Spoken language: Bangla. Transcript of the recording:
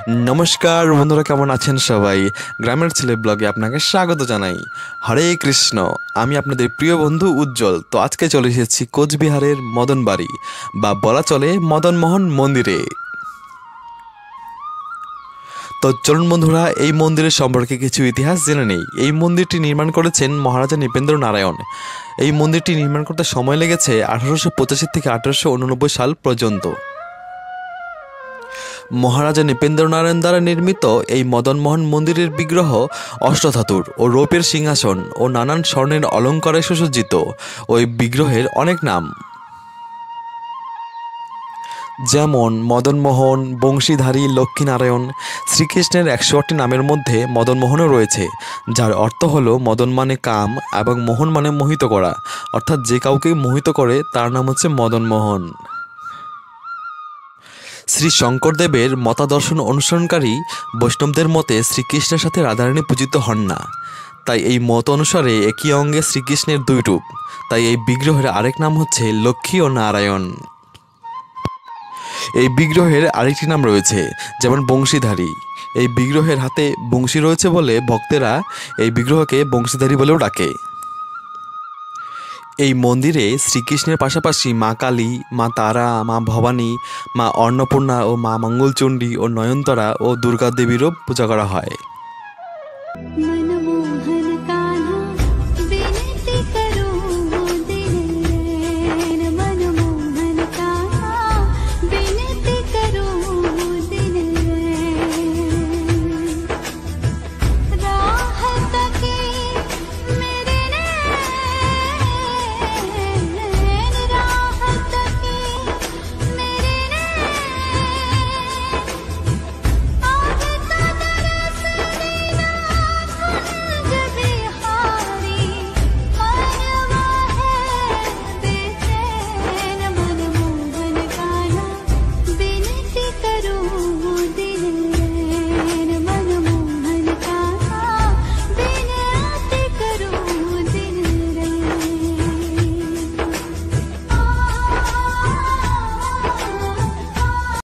নমস্কার বন্ধুরা, কেমন আছেন সবাই? গ্রামের ছেলে ব্লগে আপনাকে স্বাগত জানাই। হরে কৃষ্ণ। আমি আপনাদের প্রিয় বন্ধু উজ্জ্বল। তো আজকে চলে এসেছি কোচবিহারের মদন বাড়ি বা বলা চলে মদনমোহন মন্দিরে। তো চলুন বন্ধুরা, এই মন্দিরের সম্পর্কে কিছু ইতিহাস জেনে নেই। এই মন্দিরটি নির্মাণ করেছেন মহারাজা নৃপেন্দ্র নারায়ণ। এই মন্দিরটি নির্মাণ করতে সময় লেগেছে 1885 থেকে 1889 সাল পর্যন্ত। মহারাজা নৃপেন্দ্রনারায়ণ দ্বারা নির্মিত এই মদনমোহন মন্দিরের বিগ্রহ অষ্টধাতুর ও রৌপ্যের সিংহাসন ও নানান স্বর্ণের অলঙ্কারে সুসজ্জিত। ওই বিগ্রহের অনেক নাম, যেমন মদনমোহন, বংশীধারী, লক্ষ্মীনারায়ণ। শ্রীকৃষ্ণের 108টি নামের মধ্যে মদনমোহনও রয়েছে, যার অর্থ হলো মদন মানে কাম এবং মোহন মানে মোহিত করা, অর্থাৎ যে কাউকে মোহিত করে তার নাম হচ্ছে মদনমোহন। শ্রী শঙ্করদেবের মতাদর্শন অনুসরণকারী বৈষ্ণবদের মতে শ্রীকৃষ্ণের সাথে রাধারানী পূজিত হন না। তাই এই মত অনুসারে একই অঙ্গে শ্রীকৃষ্ণের দুই রূপ। তাই এই বিগ্রহের আরেক নাম হচ্ছে লক্ষ্মী ও নারায়ণ। এই বিগ্রহের আরেকটি নাম রয়েছে, যেমন বংশীধারী। এই বিগ্রহের হাতে বংশী রয়েছে বলে ভক্তেরা এই বিগ্রহকে বংশীধারী বলেও ডাকে। এই মন্দিরে শ্রীকৃষ্ণের পাশাপাশি মা কালী, মা তারা, মা ভবানী, মা অন্নপূর্ণা ও মা মঙ্গলচণ্ডী ও নয়নতারা ও দুর্গা দেবীরও পূজা করা হয়।